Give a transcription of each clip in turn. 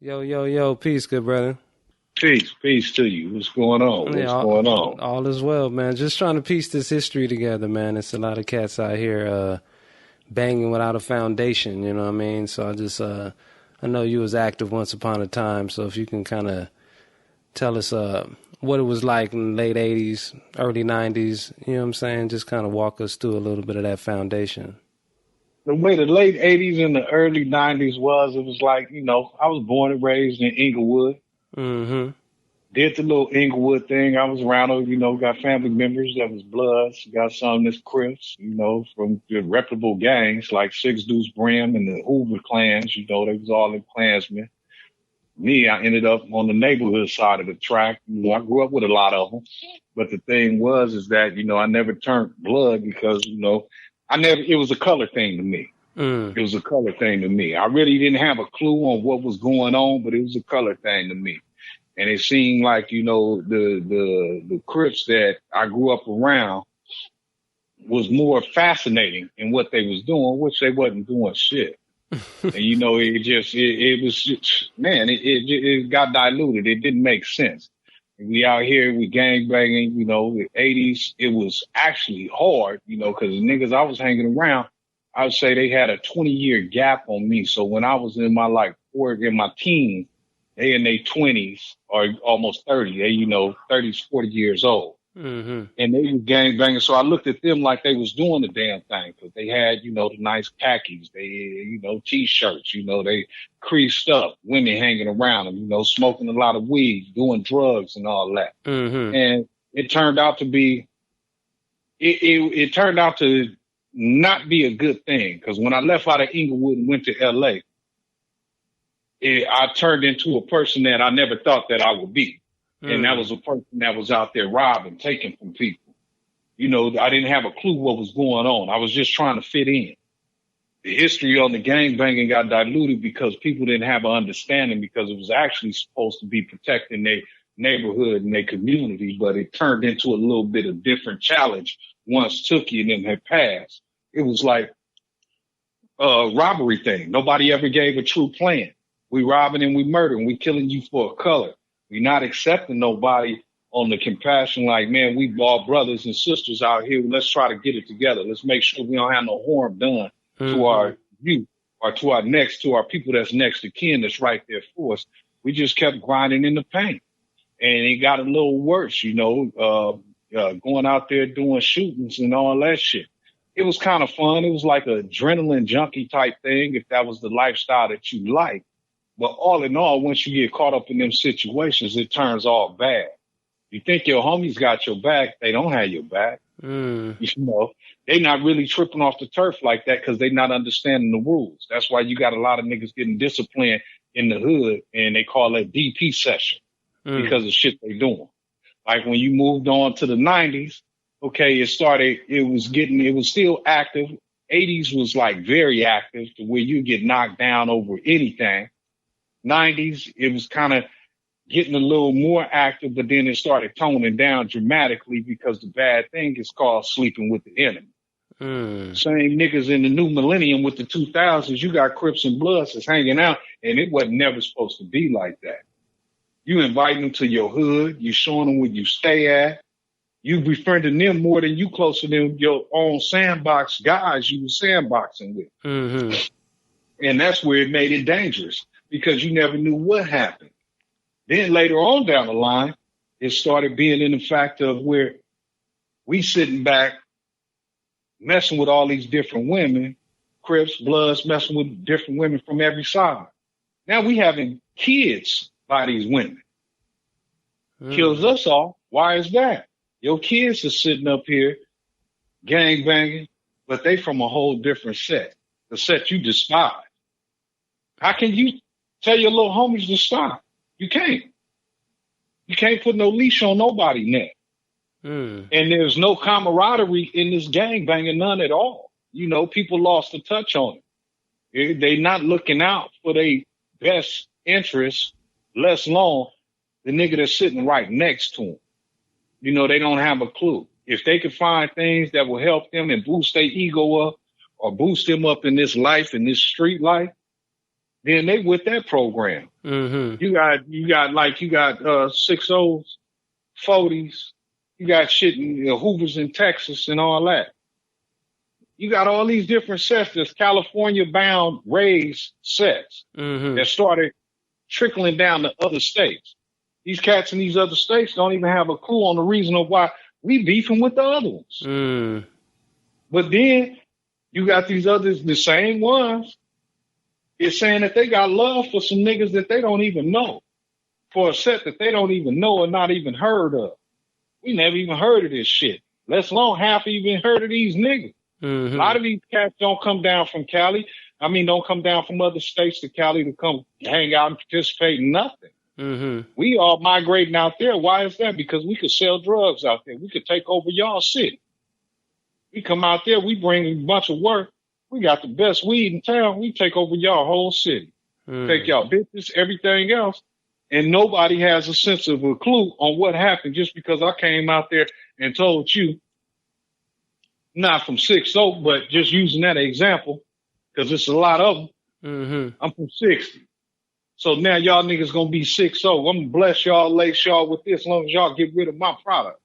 Yo, yo, yo, peace, good brother. Peace to you. What's going on? Yeah, What's going on? all is well, man. Just trying to piece this history together, man. It's a lot of cats out here banging without a foundation, you know what I mean? So I know you was active once upon a time, so if you can kind of tell us what it was like in the late 80s, early 90s, you know what I'm saying? Just kind of walk us through a little bit of that foundation. The way the late 80s and the early 90s was, it was like, I was born and raised in Inglewood. Mm-hmm. Did the little Inglewood thing. I was around, got family members that was Bloods, got some that's Crips, from the reputable gangs like Six Deuce Brim and the Hoover clans, they was all in Klansmen. Me, I ended up on the neighborhood side of the track. I grew up with a lot of them. But the thing is that, I never turned blood because, it was a color thing to me. Mm. It was a color thing to me. I really didn't have a clue on what was going on, but it was a color thing to me. And it seemed like, the Crips that I grew up around was more fascinating in what they was doing, which they wasn't doing shit. And, it was just, man, it got diluted. It didn't make sense. We out here with gangbanging, the 80s, it was actually hard, because the niggas I was hanging around, I would say they had a 20-year gap on me. So when I was in my teens, they in their 20s or almost 30, they, 30s, 40 years old. Mm-hmm. And they was gangbanging. So I looked at them like they was doing the damn thing because they had, the nice khakis, they, T-shirts, they creased up, women hanging around them, smoking a lot of weed, doing drugs and all that. Mm-hmm. And it turned out to be, it turned out to not be a good thing because when I left out of Inglewood and went to LA, I turned into a person that I never thought that I would be. And that was a person that was out there robbing, taking from people. I didn't have a clue what was going on. I was just trying to fit in. The history on the gangbanging got diluted because people didn't have an understanding because it was actually supposed to be protecting their neighborhood and their community, but it turned into a little bit of different challenge once Tookie and them had passed. It was like a robbery thing. Nobody ever gave a true plan. We robbing and we murdering. We killing you for a color. We're not accepting nobody on the compassion like, man, we all brothers and sisters out here. Let's try to get it together. Let's make sure we don't have no harm done to our youth or to our people that's next to kin that's right there for us. We just kept grinding in the paint. And it got a little worse, going out there doing shootings and all that shit. It was kind of fun. It was like an adrenaline junkie type thing if that was the lifestyle that you like. But all in all, once you get caught up in them situations, it turns all bad. You think your homies got your back, they don't have your back. They not really tripping off the turf like that because they not understanding the rules. That's why you got a lot of niggas getting disciplined in the hood, and they call it DP session because of shit they doing. Like when you moved on to the 90s, okay, it was still active. 80s was like very active to where you get knocked down over anything. 90s, it was kind of getting a little more active, but then it started toning down dramatically because the bad thing is called sleeping with the enemy. Same niggas in the new millennium with the 2000s, you got Crips and Bloods that's hanging out, and it wasn't never supposed to be like that. You inviting them to your hood, you showing them where you stay at, you befriending them more than you closer than your own sandbox guys you was sandboxing with. And that's where it made it dangerous. Because you never knew what happened. Then later on down the line, it started being in the fact of where we sitting back, messing with all these different women, Crips, Bloods, messing with different women from every side. Now we having kids by these women. Kills us all. Why is that? Your kids are sitting up here gang banging, but they from a whole different set, the set you despise. How can you tell your little homies to stop? You can't. You can't put no leash on nobody's neck. And there's no camaraderie in this gang banging, none at all. People lost the touch on it. They not looking out for their best interests, less long the nigga that's sitting right next to them. They don't have a clue. If they could find things that will help them and boost their ego up or boost them up in this life, in this street life, then they with that program. Mm-hmm. You got 6Os, 40s. You got shit in Hoovers in Texas and all that. You got all these different sets that's California-bound raised sets that started trickling down to other states. These cats in these other states don't even have a clue on the reason of why we beefing with the other ones. But then you got these others, the same ones, is saying that they got love for some niggas that they don't even know, for a set that they don't even know or not even heard of. We never even heard of this shit. Let alone half even heard of these niggas. A lot of these cats don't come down from Cali. Don't come down from other states to Cali to come hang out and participate in nothing. We all migrating out there. Why is that? Because we could sell drugs out there. We could take over y'all city. We come out there, we bring a bunch of work. We got the best weed in town. We take over y'all whole city. Take y'all business, everything else. And nobody has a sense of a clue on what happened just because I came out there and told you, not from 6-0, but just using that example, because it's a lot of them. I'm from 60. So now y'all niggas gonna be 6-0. I'm gonna bless y'all, lace y'all with this as long as y'all get rid of my product.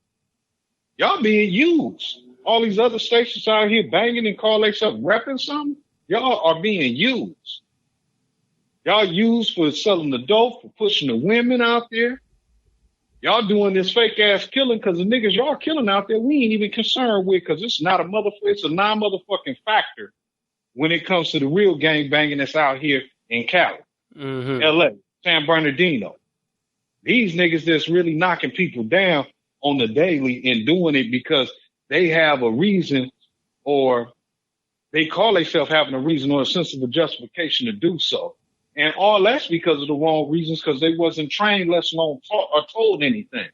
Y'all being used. All these other stations out here banging and call themselves repping something, y'all are being used. Y'all used for selling the dope, for pushing the women out there. Y'all doing this fake ass killing because the niggas y'all killing out there, we ain't even concerned with because it's not it's a non-motherfucking factor when it comes to the real gang banging that's out here in Cali, LA, San Bernardino. These niggas that's really knocking people down on the daily and doing it because they have a reason or they call themselves having a reason or a sense of a justification to do so. And all that's because of the wrong reasons, because they wasn't trained, let alone taught or told anything.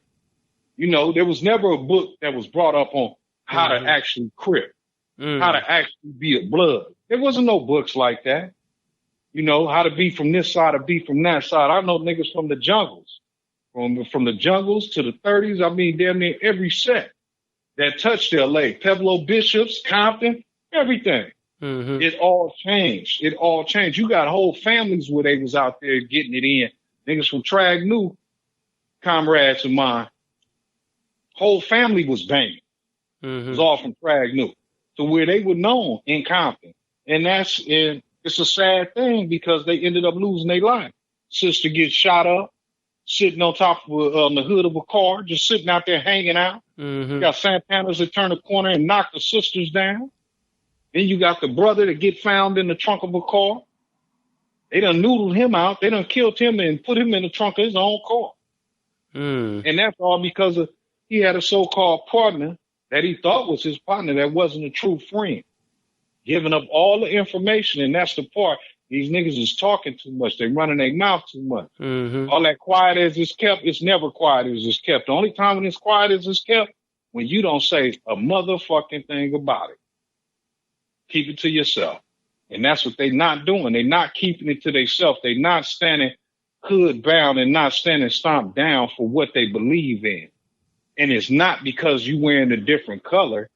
There was never a book that was brought up on how to actually crip, how to actually be a blood. There wasn't no books like that. How to be from this side or be from that side. I know niggas from the jungles, from the jungles to the 30s. Damn near every set that touched LA, Pueblo Bishops, Compton, everything. It all changed. It all changed. You got whole families where they was out there getting it in. Niggas from Trag New, comrades of mine, whole family was banging. It was all from Trag New. So where they were known in Compton. And it's a sad thing because they ended up losing their life. Sister gets shot up, sitting on top of on the hood of a car, just sitting out there hanging out. You got Santanas that turn the corner and knock the sisters down. Then you got the brother that get found in the trunk of a car. They done noodled him out. They done killed him and put him in the trunk of his own car. And that's all because he had a so-called partner that he thought was his partner that wasn't a true friend. Giving up all the information, and that's the part. These niggas is talking too much. They running their mouth too much. All that quiet as it's kept, it's never quiet as it's kept. The only time when it's quiet as it's kept, when you don't say a motherfucking thing about it. Keep it to yourself. And that's what they not doing. They not keeping it to themselves. They not standing hood bound and not standing stomped down for what they believe in. And it's not because you wearing a different color.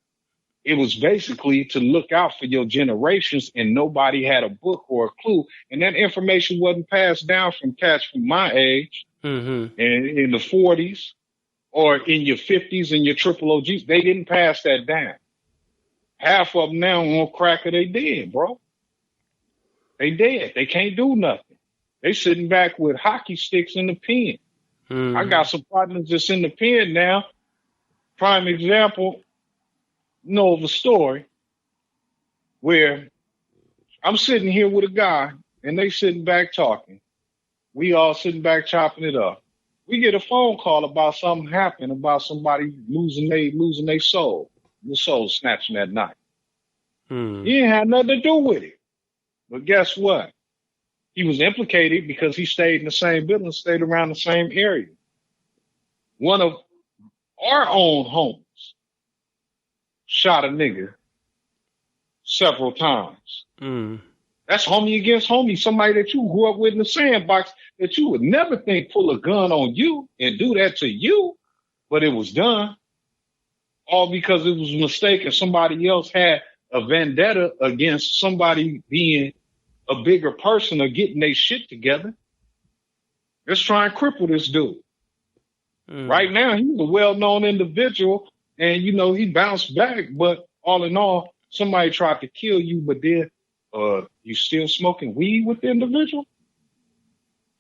It was basically to look out for your generations, and nobody had a book or a clue. And that information wasn't passed down from cats from my age and in the 40s or in your 50s and your triple OGs. They didn't pass that down. Half of them now on cracker, they dead, bro. They dead. They can't do nothing. They sitting back with hockey sticks in the pen. I got some partners that's in the pen now. Prime example, of a story where I'm sitting here with a guy and they sitting back talking. We all sitting back chopping it up. We get a phone call about something happening, about somebody losing their soul. The soul snatching that night. He ain't had nothing to do with it. But guess what? He was implicated because he stayed in the same building, stayed around the same area. One of our own homies shot a nigga several times. That's homie against homie, somebody that you grew up with in the sandbox that you would never think pull a gun on you and do that to you, but it was done. All because it was a mistake and somebody else had a vendetta against somebody being a bigger person are getting their shit together. Let's try and cripple this dude. Right now, he's a well-known individual, and he bounced back. But all in all, somebody tried to kill you, but then you still smoking weed with the individual,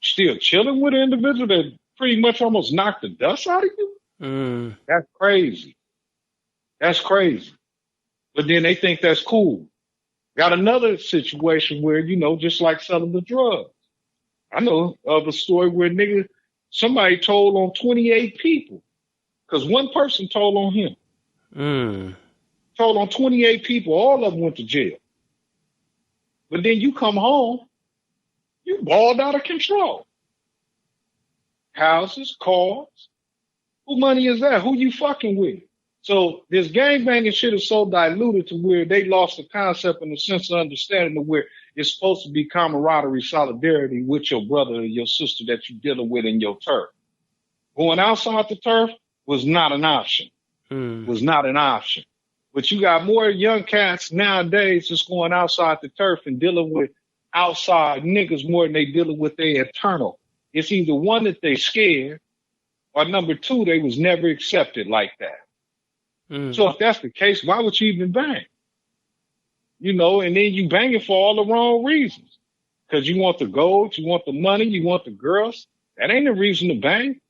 still chilling with the individual that pretty much almost knocked the dust out of you. That's crazy. That's crazy. But then they think that's cool. Got another situation where, just like selling the drugs. I know of a story where somebody told on 28 people because one person told on him. Told on 28 people. All of them went to jail. But then you come home, you balled out of control. Houses, cars. Who money is that? Who you fucking with? So this gangbanging shit is so diluted to where they lost the concept and the sense of understanding of where it's supposed to be camaraderie, solidarity with your brother or your sister that you're dealing with in your turf. Going outside the turf was not an option. Was not an option. But you got more young cats nowadays just going outside the turf and dealing with outside niggas more than they dealing with their internal. It's either one that they scared or number two, they was never accepted like that. So if that's the case, why would you even bang? And then you banging for all the wrong reasons. Because you want the gold, you want the money, you want the girls. That ain't a reason to bang.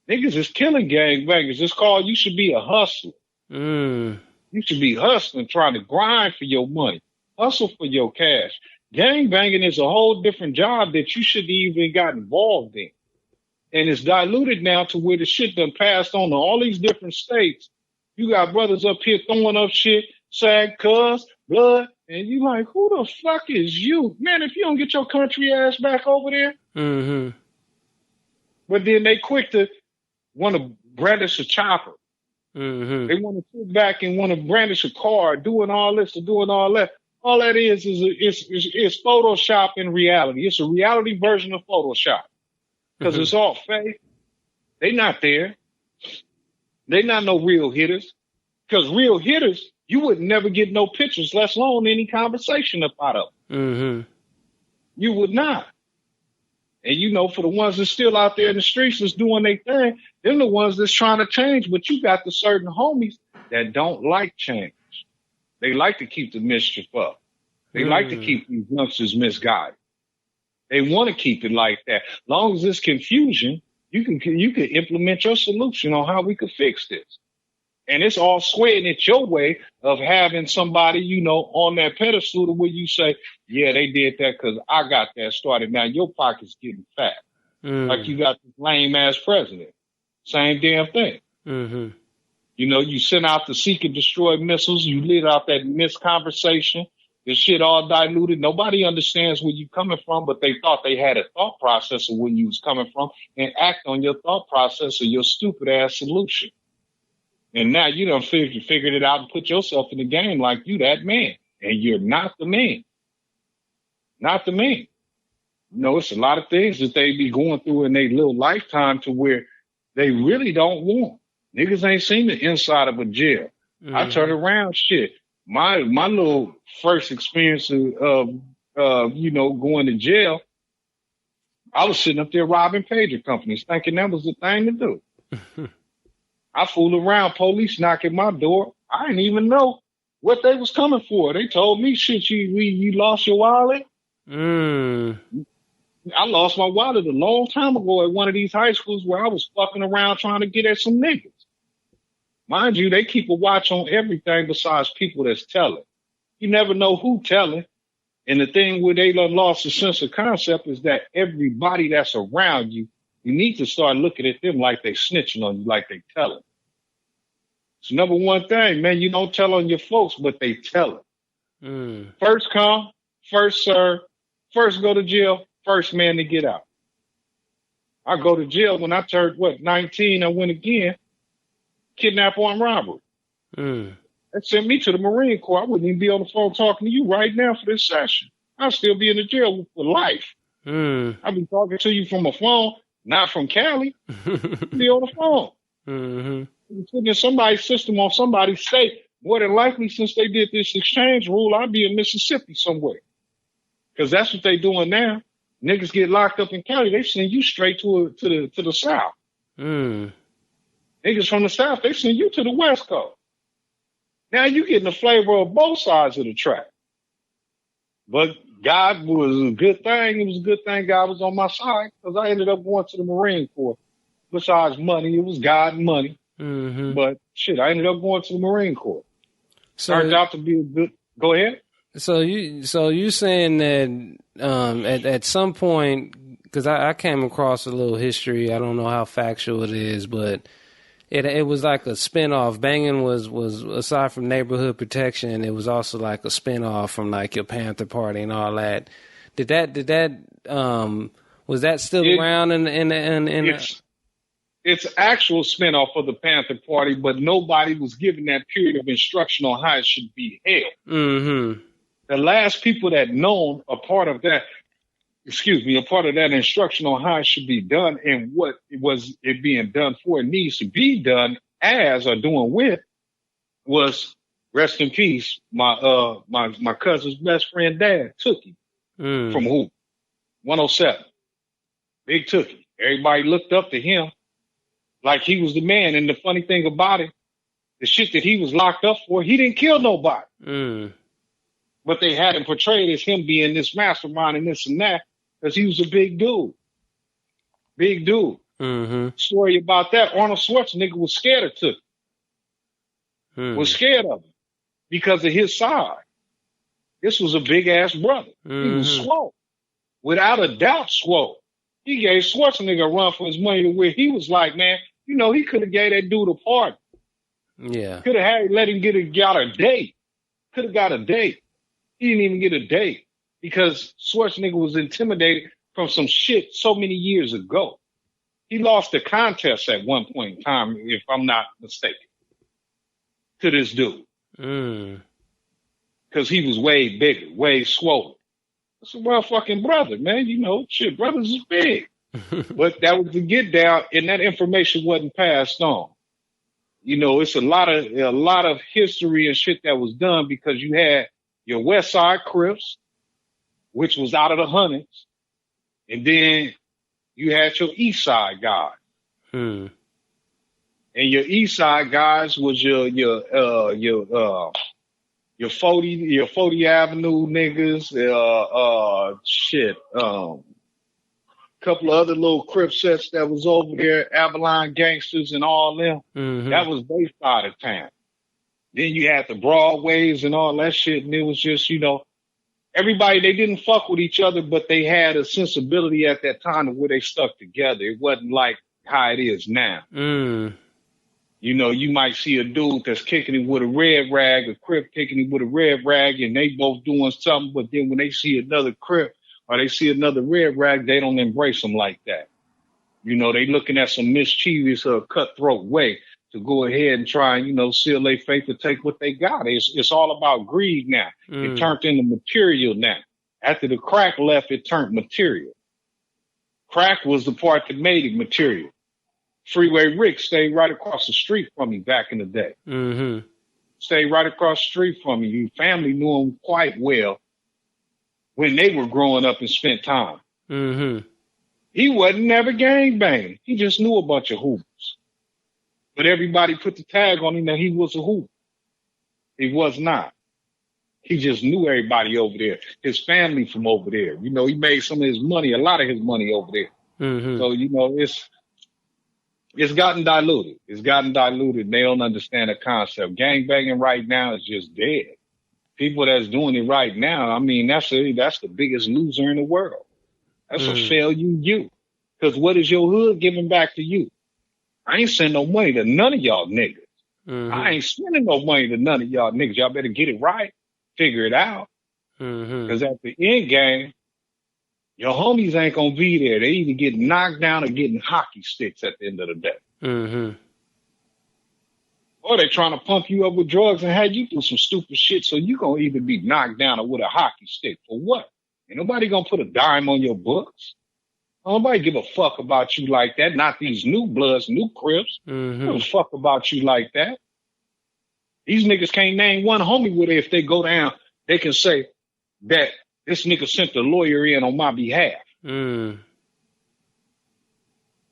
Niggas is killing gangbangers. It's called you should be a hustler. You should be hustling, trying to grind for your money. Hustle for your cash. Gangbanging is a whole different job that you shouldn't even got involved in. And it's diluted now to where the shit done passed on to all these different states. You got brothers up here throwing up shit, saying cuz, blood, and you like, who the fuck is you? Man, if you don't get your country ass back over there. But then they quick to want to brandish a chopper. They want to sit back and want to brandish a car, doing all this or doing all that. All that is Photoshop in reality. It's a reality version of Photoshop. Because it's all fake. They not there. They not no real hitters. Because real hitters, you would never get no pictures, let alone any conversation about them. You would not. And for the ones that's still out there in the streets that's doing their thing, they're the ones that's trying to change. But you got the certain homies that don't like change. They like to keep the mischief up. They like to keep these youngsters misguided. They want to keep it like that. As long as it's confusion, you can implement your solution on how we could fix this. And it's all swaying it your way of having somebody, on that pedestal to where you say, yeah, they did that because I got that started. Now your pocket's getting fat. Like you got this lame ass president. Same damn thing. You sent out the seek and destroy missiles. You lit out that misconversation. The shit all diluted. Nobody understands where you coming from, but they thought they had a thought process of where you was coming from and act on your thought process or your stupid ass solution. And now you done figured it out and put yourself in the game like you that man. And you're not the man. Not the man. It's a lot of things that they be going through in their little lifetime to where they really don't want. Niggas ain't seen the inside of a jail. I turn around shit. My little first experience of going to jail, I was sitting up there robbing pager companies thinking that was the thing to do. I fooled around, police knocking my door. I didn't even know what they was coming for. They told me, shit, you lost your wallet? I lost my wallet a long time ago at one of these high schools where I was fucking around trying to get at some niggas. Mind you, they keep a watch on everything besides people that's telling. You never know who telling. And the thing where they done lost the sense of concept is that everybody that's around you, you need to start looking at them like they snitching on you, like they telling. It's number one thing, man. You don't tell on your folks, but they telling. First come, first serve, first go to jail, first man to get out. I go to jail when I turned, 19, I went again, kidnap armed robbery. That sent me to the Marine Corps. I wouldn't even be on the phone talking to you right now for this session. I'll still be in the jail for life. I've been talking to you from a phone, not from Cali. Be on the phone. Putting in somebody's system on somebody's state. More than likely, since they did this exchange rule, I'll be in Mississippi somewhere. Because that's what they doing now. Niggas get locked up in Cali, they send you straight to the South. Mm. Niggas from the South, they send you to the West Coast. Now you getting the flavor of both sides of the track. But God was a good thing. It was a good thing God was on my side because I ended up going to the Marine Corps. Besides money, it was God and money. Mm-hmm. But shit, I ended up going to the Marine Corps. So, turned out to be a good. Go ahead. So you saying that at some point, because I came across a little history. I don't know how factual it is, but it was like a spinoff. Banging was aside from neighborhood protection, it was also like a spinoff from like your Panther Party and all that. Did that was that still around in It's actual spinoff of the Panther Party, but nobody was given that period of instruction on how it should be held. Mm-hmm. The last people that known a part of that instruction on how it should be done and what it was it being done for, it needs to be done as or doing with, was rest in peace, my cousin's best friend dad, Tookie, from who? 107. Big Tookie. Everybody looked up to him like he was the man. And the funny thing about it, the shit that he was locked up for, he didn't kill nobody. But they had him portrayed as him being this mastermind and this and that because he was a big dude. Big dude. Mm-hmm. Story about that, Arnold Schwarzenegger was scared of Tookie. Was scared of him because of his side. This was a big-ass brother. He was swole. Without a doubt, swole. He gave Schwarzenegger a run for his money to where he was like, man, you know, he could have gave that dude a party. Yeah. Could have let him got a date. Could have got a date. He didn't even get a date because Schwarzenegger was intimidated from some shit so many years ago. He lost the contest at one point in time, if I'm not mistaken, to this dude. Because he was way bigger, way swollen. It's a motherfucking brother, man. You know, shit, brothers is big. But that was the get down, and that information wasn't passed on. You know, it's a lot of history and shit that was done because you had your West Side Crips, which was out of the hundreds, and then you had your East Side guys. And your East Side guys was your 40 Avenue niggas, couple of other little Crip sets that was over there, Avalon Gangsters and all them. That was their side of town. Then you had the Broadways and all that shit, and it was just, you know, everybody, they didn't fuck with each other, but they had a sensibility at that time of where they stuck together. It wasn't like how it is now. You know, you might see a dude that's kicking it with a red rag, a Crip kicking it with a red rag, and they both doing something, but then when they see another Crip or they see another red rag, they don't embrace them like that. You know, they looking at some mischievous or cutthroat way to go ahead and try and, you know, seal their faith to take what they got. It's all about greed now. It turned into material now. After the crack left, it turned material. Crack was the part that made it material. Freeway Rick stayed right across the street from me back in the day. Stayed right across the street from me. Your family knew him quite well when they were growing up and spent time. He wasn't never gangbanging. He just knew a bunch of hoopers. But everybody put the tag on him that he was a hoop. He was not. He just knew everybody over there. His family from over there. You know, he made some of his money, a lot of his money over there. So, you know, it's gotten diluted. It's gotten diluted. They don't understand the concept. Gangbanging right now is just dead. People that's doing it right now, I mean, that's the biggest loser in the world. That's a failure you. Because what is your hood giving back to you? I ain't sending no money to none of y'all niggas. I ain't spending no money to none of y'all niggas. Y'all better get it right. Figure it out. Because at the end game, your homies ain't going to be there. They either get knocked down or getting hockey sticks at the end of the day. Or they trying to pump you up with drugs and have you do some stupid shit so you going to either be knocked down or with a hockey stick. For what? Ain't nobody going to put a dime on your books. Nobody give a fuck about you like that. Not these new bloods, new Crips. Give a fuck about you like that. These niggas can't name one homie with it. If they go down, they can say that This nigga sent the lawyer in on my behalf. Mm.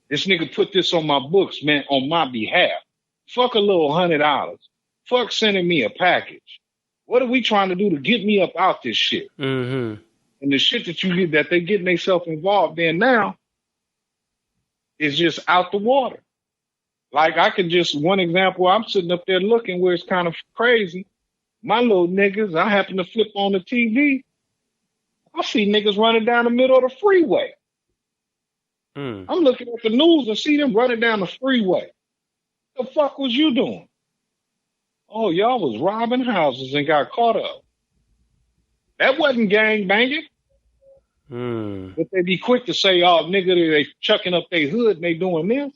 This nigga put this on my books, man, on my behalf. Fuck a little $100. Fuck sending me a package. What are we trying to do to get me up out this shit? Mm-hmm. And the shit that they getting themselves involved in now is just out the water. Like one example, I'm sitting up there looking where it's kind of crazy. My little niggas, I happen to flip on the TV. I see niggas running down the middle of the freeway. Mm. I'm looking at the news and see them running down the freeway. The fuck was you doing? Oh, y'all was robbing houses and got caught up. That wasn't gang banging. Mm. But they be quick to say, oh, nigga, they chucking up their hood and they doing this.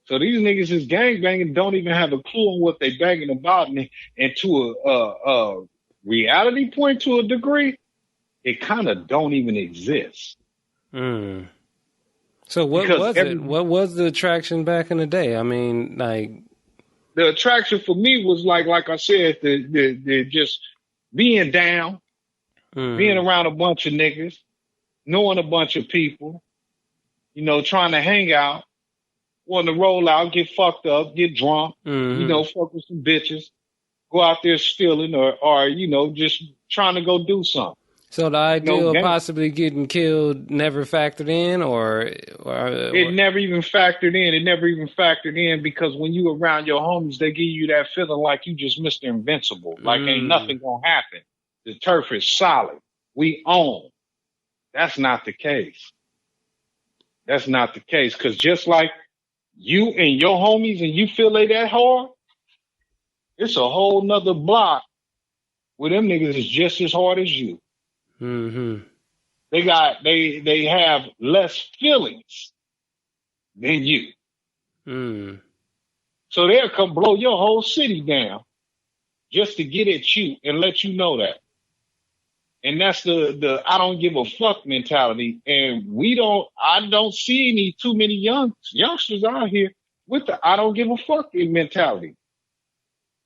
So these niggas is gang banging, don't even have a clue on what they banging about. And to a reality point, to a degree, it kind of don't even exist. Mm. So what was it? What was the attraction back in the day? I mean, like, the attraction for me was like I said, the just being down, being around a bunch of niggas, knowing a bunch of people, you know, trying to hang out, wanting to roll out, get fucked up, get drunk, you know, fuck with some bitches, go out there stealing or you know, just trying to go do something. So the idea of possibly getting killed never factored in, or it never even factored in. It never even factored in because when you around your homies, they give you that feeling like you just Mr. Invincible, like ain't nothing gonna happen. The turf is solid. We own. That's not the case. That's not the case because just like you and your homies and you feel they that hard, it's a whole nother block where them niggas is just as hard as you. Mm-hmm. They have less feelings than you. Mm. So they'll come blow your whole city down just to get at you and let you know that. And that's the I don't give a fuck mentality. And I don't see too many youngsters out here with the I don't give a fuck mentality.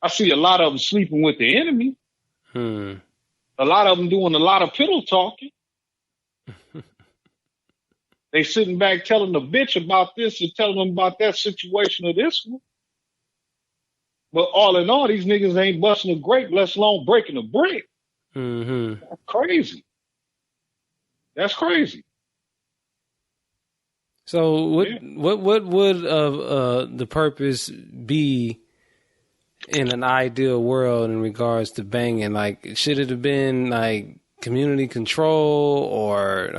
I see a lot of them sleeping with the enemy. A lot of them doing a lot of pillow talking. They sitting back telling the bitch about this and telling them about that situation or this one. But all in all, these niggas ain't busting a grape, let alone breaking a brick. Mm-hmm. That's crazy. That's crazy. So what would the purpose be in an ideal world in regards to banging? Like, should it have been like community control, or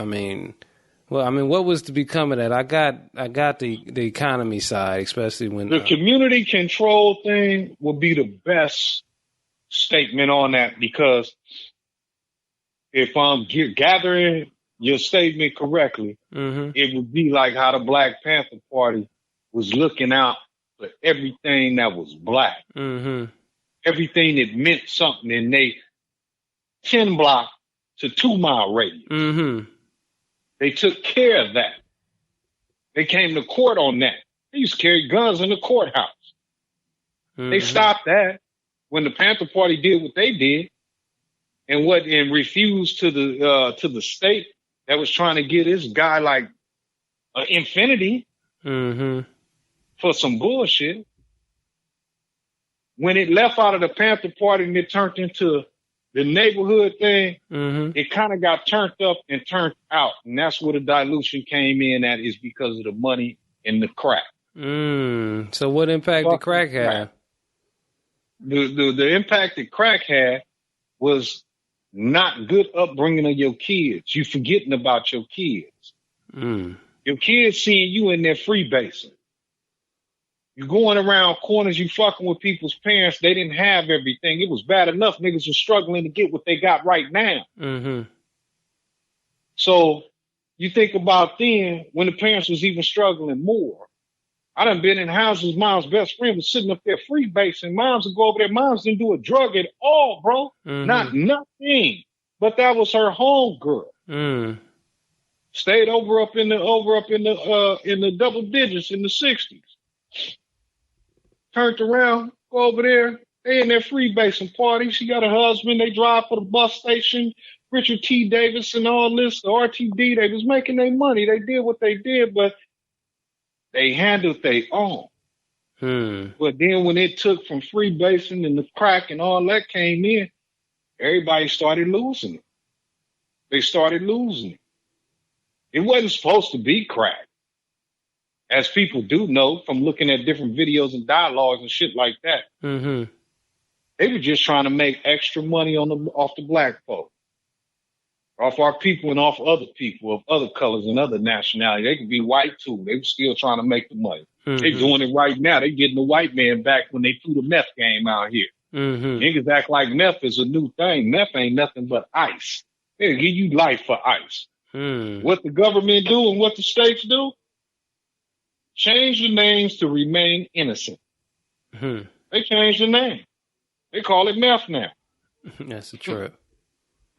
what was to become of that? I got the economy side, especially when the community control thing will be the best statement on that, because if I'm gathering your statement correctly, it would be like how the Black Panther Party was looking out for everything that was black, everything that meant something in they 10 block to 2 mile radius. They took care of that. They came to court on that. They used to carry guns in the courthouse. They stopped that when the Panther Party did what they did and refused to the state that was trying to get this guy like infinity for some bullshit. When it left out of the Panther Party and it turned into the neighborhood thing, it kind of got turned up and turned out. And that's where the dilution came in at, is because of the money and the crack. So what impact did crack have? The impact that crack had was not good upbringing of your kids. You forgetting about your kids. Your kids seeing you in there freebasing. You going around corners, you fucking with people's parents. They didn't have everything. It was bad enough niggas were struggling to get what they got right now. So you think about then when the parents was even struggling more. I done been in houses, mom's best friend was sitting up there freebasing. Moms would go over there. Moms didn't do a drug at all, bro. Not nothing. But that was her home girl. Stayed up in the double digits in the 60s. Turned around, go over there. They in their freebasing party. She got a husband. They drive for the bus station. Richard T. Davis and all this, the RTD, they was making their money. They did what they did, but they handled their own. But then when it took from freebasing and the crack and all that came in, everybody started losing it. They started losing it. It wasn't supposed to be crack. As people do know from looking at different videos and dialogues and shit like that. They were just trying to make extra money off the black folk. Off our people and off other people of other colors and other nationalities. They could be white too. They were still trying to make the money. They doing it right now. They getting the white man back when they threw the meth game out here. Niggas act like meth is a new thing. Meth ain't nothing but ice. They'll give you life for ice. What the government do and what the states do, change the names to remain innocent. They changed the name. They call it meth now. That's a trip.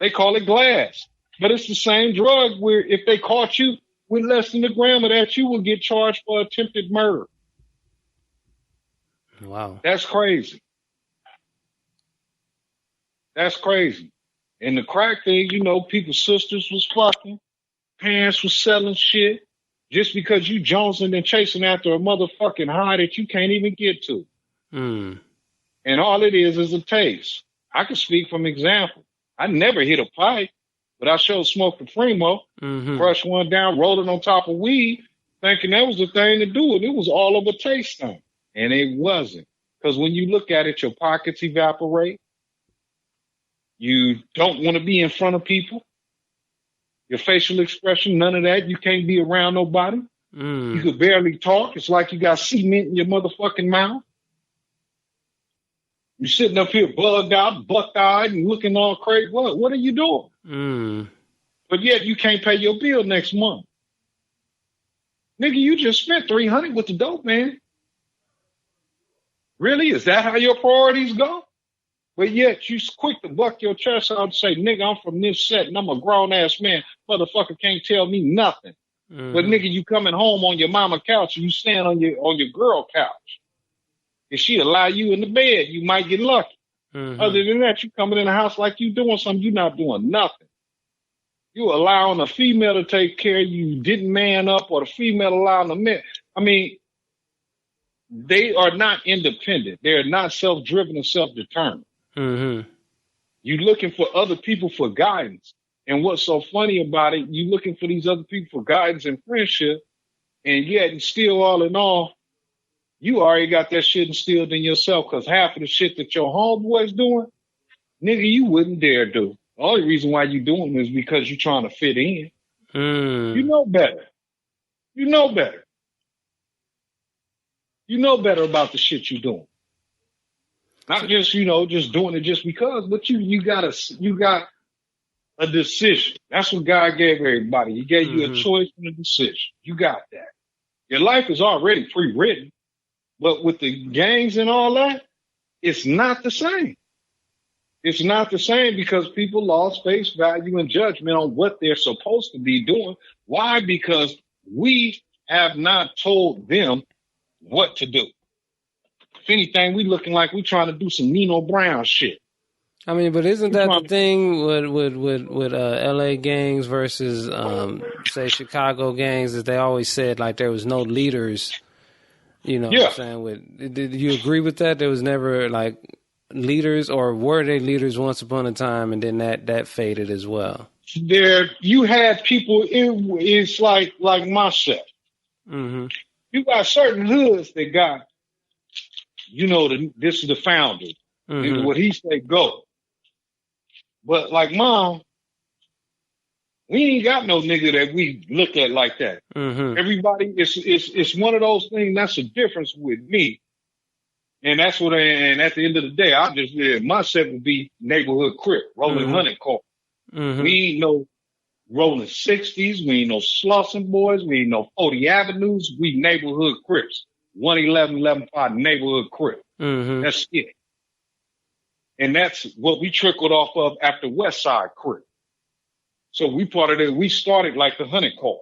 They call it glass. But it's the same drug where if they caught you with less than a gram of that, you will get charged for attempted murder. Wow. That's crazy. That's crazy. And the crack thing, you know, people's sisters was fucking, parents was selling shit just because you jonesing and chasing after a motherfucking high that you can't even get to. And all it is a taste. I can speak from example. I never hit a pipe, but I sure smoked a Primo, crushed one down, rolled it on top of weed, thinking that was the thing to do. And it was all of a taste thing. And it wasn't. Because when you look at it, your pockets evaporate. You don't want to be in front of people. Your facial expression, none of that. You can't be around nobody. You could barely talk. It's like you got cement in your motherfucking mouth. You're sitting up here bugged out, buck-eyed, and looking all crazy. What are you doing? But yet you can't pay your bill next month. Nigga, you just spent $300 with the dope, man. Really? Is that how your priorities go? But yet you quick to buck your chest out and say, nigga, I'm from this set and I'm a grown-ass man. Motherfucker can't tell me nothing. But nigga, you coming home on your mama couch and you stand on your girl couch. If she allow you in the bed, you might get lucky. Other than that, you coming in the house like you doing something, you're not doing nothing. You allowing a female to take care of you, didn't man up, or the female allowing the man. I mean, they are not independent. They're not self-driven and self-determined. You looking for other people for guidance. And what's so funny about it, you looking for these other people for guidance and friendship, and yet and still all in all, you already got that shit instilled in yourself because half of the shit that your homeboy's doing, nigga, you wouldn't dare do. The only reason why you doing it is because you're trying to fit in. You know better. You know better. You know better about the shit you're doing. Not just, you know, just doing it just because, but you got a decision. That's what God gave everybody. He gave you a choice and a decision. You got that. Your life is already pre-written. But with the gangs and all that, it's not the same. It's not the same because people lost face value and judgment on what they're supposed to be doing. Why? Because we have not told them what to do. If anything, we looking like we trying to do some Nino Brown shit. I mean, but isn't that the thing with LA gangs versus, say, Chicago gangs, that they always said like there was no leaders? You know what I'm saying? Did you agree with that? There was never like leaders, or were they leaders once upon a time and then that faded as well? You had people, it's like myself. You got certain hoods that got, you know, this is the founder. What he say, go. But like mom, we ain't got no nigga that we look at like that. Everybody, it's one of those things. That's the difference with me, and that's what. And at the end of the day, I just my set would be neighborhood Crip, rolling 100 car. We ain't no rolling 60s. We ain't no Slauson boys. We ain't no 40 Avenues. We neighborhood Crips. 111, 115 neighborhood Crip. That's it. And that's what we trickled off of after West Side Crip. So we part of it. We started like the 100 car.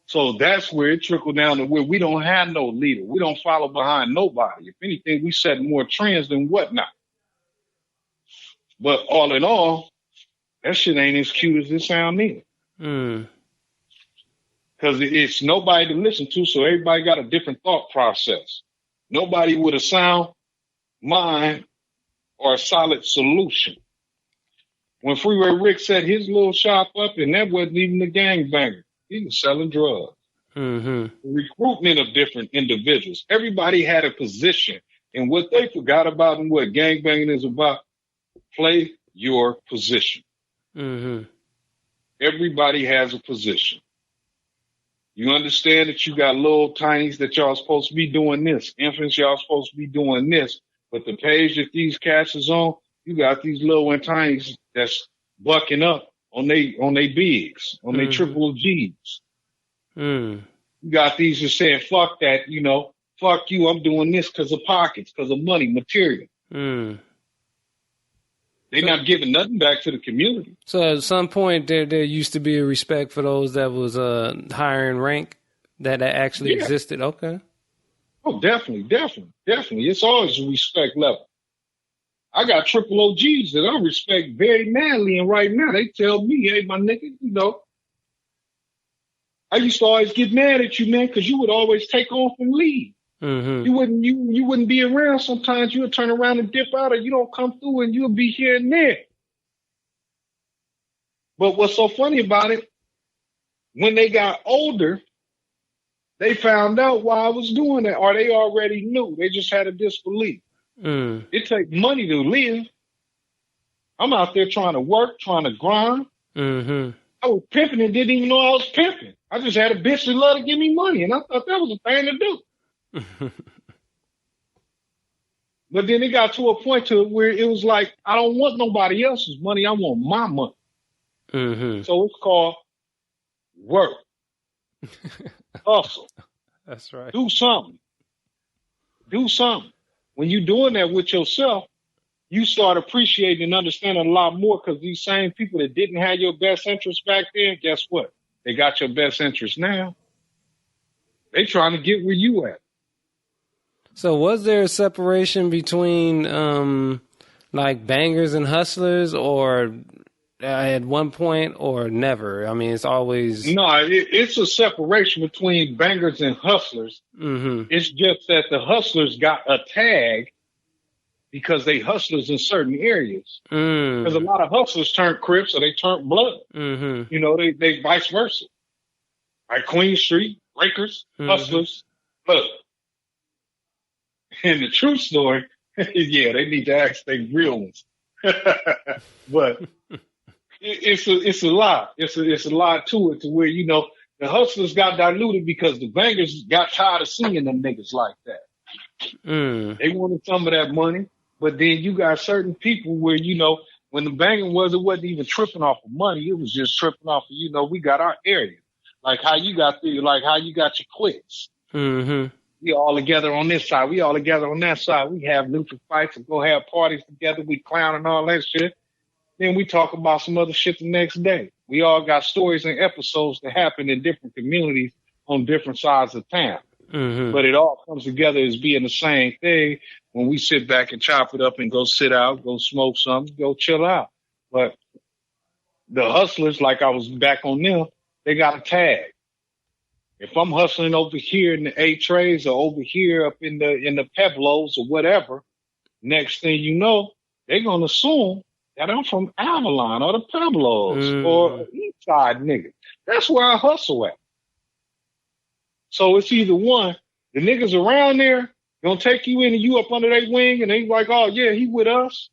So that's where it trickled down to where we don't have no leader. We don't follow behind nobody. If anything, we set more trends than whatnot. But all in all, That shit ain't as cute as it sound either. Mm. Because it's nobody to listen to, so everybody got a different thought process. Nobody with a sound mind or a solid solution. When Freeway Rick set his little shop up, and that wasn't even a gangbanger. He was selling drugs. Mm-hmm. Recruitment of different individuals. Everybody had a position. And what they forgot about and what gangbanging is about, play your position. Mm-hmm. Everybody has a position. You understand that you got little tinies that y'all supposed to be doing this. Infants, y'all supposed to be doing this. But the page that these cats is on, you got these little and tinies that's bucking up on they bigs, on they triple G's. Mm. You got these that saying, fuck that, fuck you, I'm doing this because of pockets, because of money, material. Mm. They're not giving nothing back to the community. So at some point, there used to be a respect for those that was higher in rank that actually existed. Okay. Oh, definitely. It's always a respect level. I got triple OGs that I respect very madly, and right now they tell me, hey, my nigga, I used to always get mad at you, man, because you would always take off and leave. Mm-hmm. You wouldn't be around sometimes. You would turn around and dip out, or you don't come through, and you'll be here and there. But what's so funny about it, when they got older, they found out why I was doing that, or they already knew. They just had a disbelief. Mm. It takes money to live. I'm out there trying to work, trying to grind. Mm-hmm. I was pimping and didn't even know I was pimping. I just had a bitch that loved to give me money, and I thought that was a thing to do. But then it got to a point to where it was like, I don't want nobody else's money. I want my money. Mm-hmm. So it's called work. Hustle. That's right. Do something. When you're doing that with yourself, you start appreciating and understanding a lot more, because these same people that didn't have your best interest back then, guess what? They got your best interest now. They trying to get where you at. So was there a separation between like bangers and hustlers, or at one point, or never? I mean, it's always... No, it's a separation between bangers and hustlers. Mm-hmm. It's just that the hustlers got a tag because they hustlers in certain areas. Because a lot of hustlers turned Crips, or they turned Blood. Mm-hmm. They vice versa. Like Queen Street, Breakers, hustlers, Blood. And the true story, yeah, they need to ask their real ones. But it's a lot. It's a lot to it, to where, the hustlers got diluted because the bangers got tired of seeing them niggas like that. They wanted some of that money. But then you got certain people where, when the banging it wasn't even tripping off of money. It was just tripping off of, we got our area. Like how you got your cliques. Mm-hmm. We all together on this side. We all together on that side. We have neutral fights and go have parties together. We clown and all that shit. Then we talk about some other shit the next day. We all got stories and episodes that happen in different communities on different sides of town. Mm-hmm. But it all comes together as being the same thing when we sit back and chop it up and go sit out, go smoke something, go chill out. But the hustlers, like I was back on them, they got a tag. If I'm hustling over here in the A trays, or over here up in the Peblos or whatever, next thing you know, they're gonna assume that I'm from Avalon or the Peblos or East Side nigga. That's where I hustle at. So it's either one, the niggas around there gonna take you in and you up under their wing and they like, oh yeah, he with us.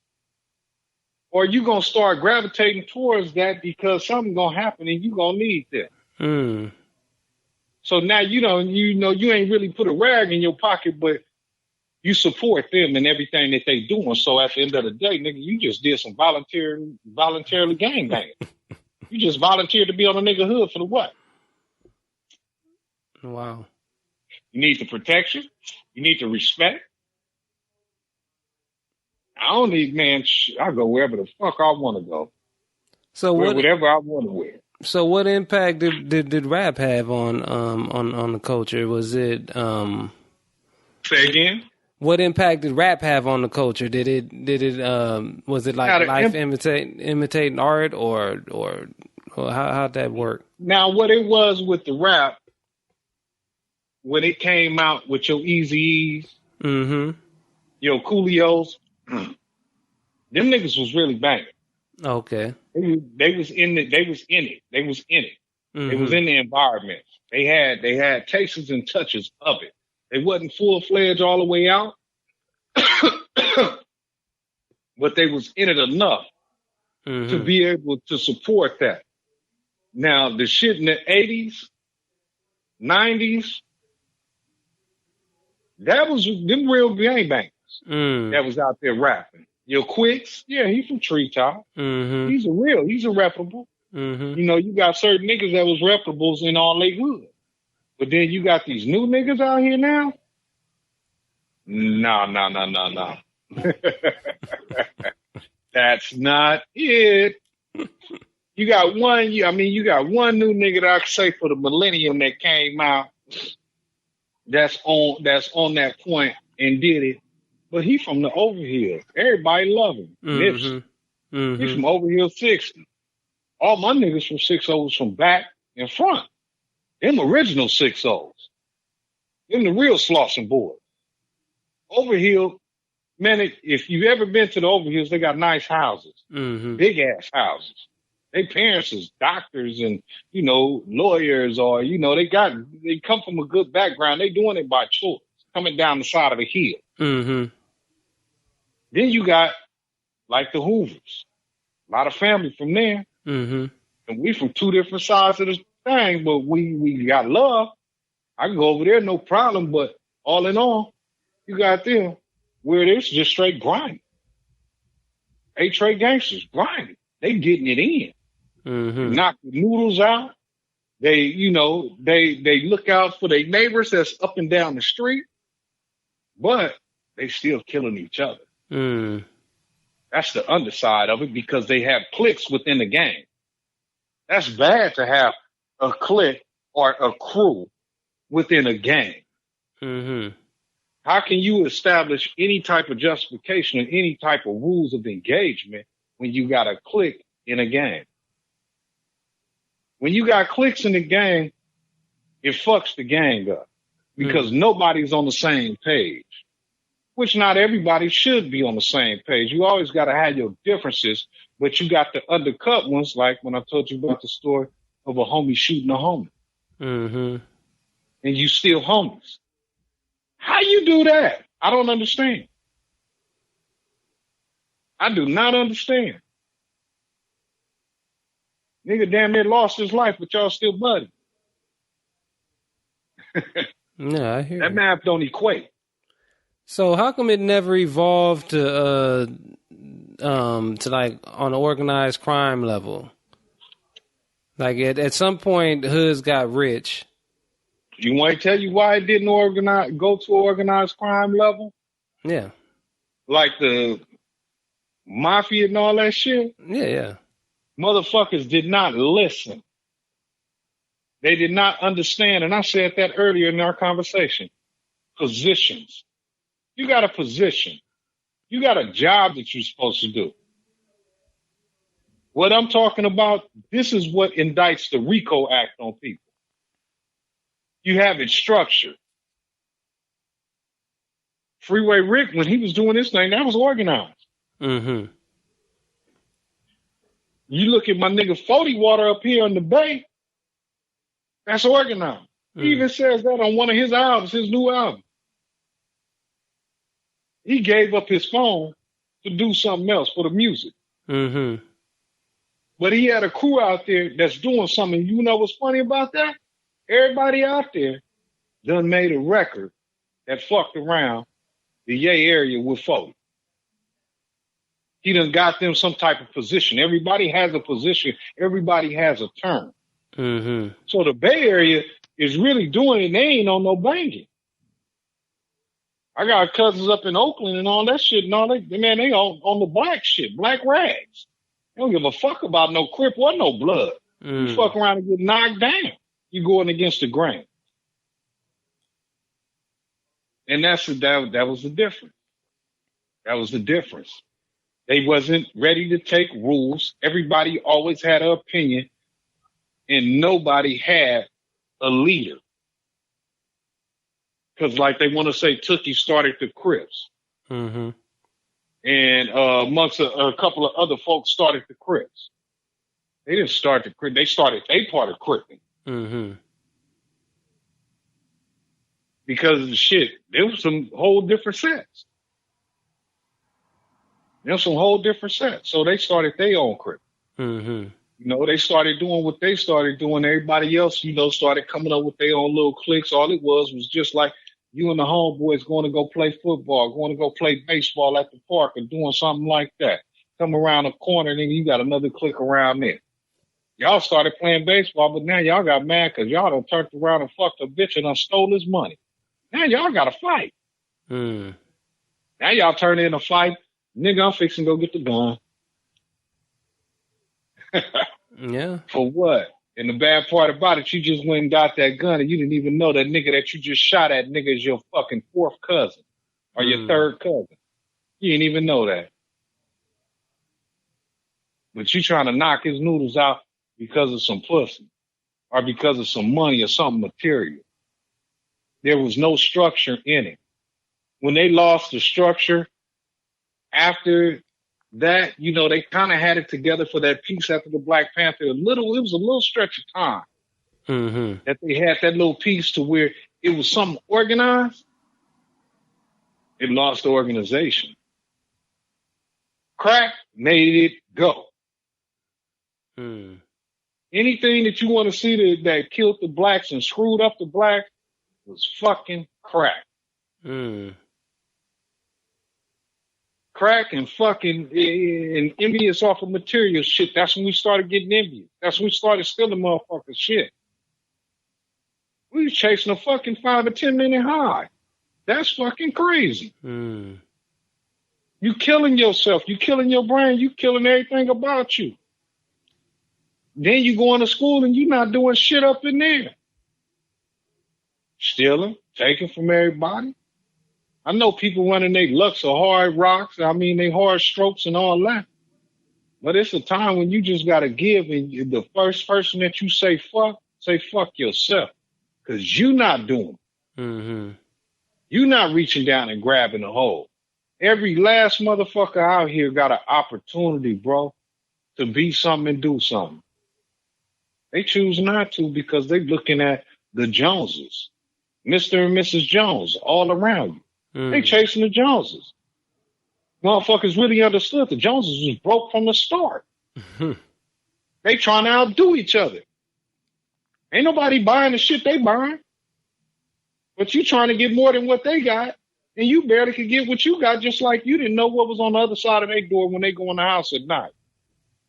Or you gonna start gravitating towards that because something gonna happen and you gonna need that. So now you ain't really put a rag in your pocket, but you support them and everything that they doing. So at the end of the day, nigga, you just did some voluntarily gangbanging. You just volunteered to be on a nigga hood for the what? Wow. You need the protection. You need the respect. I don't need, man, I go wherever the fuck I want to go. So whatever I want to wear. So what impact did rap have on the culture? Was it Say again? What impact did rap have on the culture? Did it was it like life imitating art or how'd that work? Now, what it was with the rap, when it came out with your Eazy-E's, your Coolios, them niggas was really banging. Okay. They was in it. They was in it. They was in the environment. They had tastes and touches of it. They wasn't full-fledged all the way out, but they was in it enough to be able to support that. Now, the shit in the 80s, 90s, that was them real gangbangers that was out there rapping. Your Quicks, yeah, he's from Treetop. He's reputable. You know, you got certain niggas that was reputables in all they good. But then you got these new niggas out here now? No. That's not it. You got one new nigga that I can say for the millennium that came out that's on that point and did it. But he from the Overhill. Everybody love him. Nipsey. He's from Overhill 60. All my niggas from 6-0s from back and front. Them original 6-0s. Them the real Slauson boys. Overhill, man, if you've ever been to the Overhills, they got nice houses. Big ass houses. Their parents is doctors and, you know, lawyers or, you know, they come from a good background. They doing it by choice, coming down the side of the hill. Then you got like the Hoovers. A lot of family from there. And we from two different sides of the thing, but we got love. I can go over there, no problem. But all in all, you got them where it's just straight grinding. Straight gangsters grinding. They getting it in. Knock the noodles out. They, you know, they look out for their neighbors that's up and down the street, but they still killing each other. That's the underside of it because they have cliques within the gang. That's bad to have a clique or a crew within a gang. How can you establish any type of justification and any type of rules of engagement when you got a clique in a gang? When you got cliques in the gang, it fucks the gang up because nobody's on the same page, which not everybody should be on the same page. You always got to have your differences, but you got the undercut ones, like when I told you about the story of a homie shooting a homie. And you still homies. How you do that? I don't understand. I do not understand. Nigga damn near lost his life, but y'all still buddy. Yeah, I hear that you. math don't equate. So how come it never evolved to like on an organized crime level? Like at some point, hoods got rich. You want to tell you why it didn't go to organized crime level? Yeah. Like the mafia and all that shit? Yeah. Motherfuckers did not listen. They did not understand. And I said that earlier in our conversation. Positions. You got a position. You got a job that you're supposed to do. What I'm talking about, this is what indicts the RICO Act on people. You have it structured. Freeway Rick, when he was doing this thing, that was organized. You look at my nigga 40 Water up here in the Bay, that's organized. He even says that on one of his albums, his new album. He gave up his phone to do something else for the music. But he had a crew out there that's doing something. You know what's funny about that? Everybody out there done made a record that fucked around the Yay area with 40. He done got them some type of position. Everybody has a position. Everybody has a term. So the Bay Area is really doing it. They ain't on no banging. I got cousins up in Oakland and all that shit and all that. Man, they on the black shit, black rags. They don't give a fuck about no Crip or no blood. You fuck around and get knocked down. You going against the grain. And that was the difference. That was the difference. They wasn't ready to take rules. Everybody always had an opinion, and nobody had a leader. Because, like they want to say, Tookie started the Crips. Mm-hmm. And amongst a couple of other folks started the Crips. They didn't start the Crips. They started their part of Crippin. Mm-hmm. Because of the shit, there was some whole different sets. So they started their own Crip. Mm-hmm. You know, they started doing what they started doing. Everybody else, you know, started coming up with their own little cliques. All it was just like you and the homeboys going to go play football, going to go play baseball at the park or doing something like that. Come around the corner, and then you got another clique around there. Y'all started playing baseball, but now y'all got mad because y'all done turned around and fucked a bitch and done stole his money. Now y'all got to fight. Mm. Now y'all turn in a fight. Nigga, I'm fixing to go get the gun. Yeah. For what? And the bad part about it, you just went and got that gun and you didn't even know that nigga that you just shot at nigga is your fucking fourth cousin or your third cousin. You didn't even know that. But you trying to knock his noodles out because of some pussy or because of some money or something material. There was no structure in it. When they lost the structure, after that, you know, they kind of had it together for that piece after the Black Panther. It was a little stretch of time that they had that little piece to where it was something organized. It lost the organization. Crack made it go. Anything that you want to see that killed the blacks and screwed up the blacks was fucking crack. Crack and fucking and envious off of material shit. That's when we started getting envious. That's when we started stealing motherfucking shit. We was chasing a fucking 5 or 10 minute high. That's fucking crazy. You killing yourself. You killing your brain. You killing everything about you. Then you going to school and you not doing shit up in there. Stealing, taking from everybody. I know people running their lucks of hard rocks. I mean, they hard strokes and all that. But it's a time when you just got to give. And the first person that you say fuck yourself. Because you not doing it. You not reaching down and grabbing a hole. Every last motherfucker out here got an opportunity, bro, to be something and do something. They choose not to because they looking at the Joneses. Mr. and Mrs. Jones all around you. They chasing the Joneses. Motherfuckers really understood the Joneses was broke from the start. They trying to outdo each other. Ain't nobody buying the shit they buying. But you trying to get more than what they got, and you barely could get what you got, just like you didn't know what was on the other side of their door when they go in the house at night.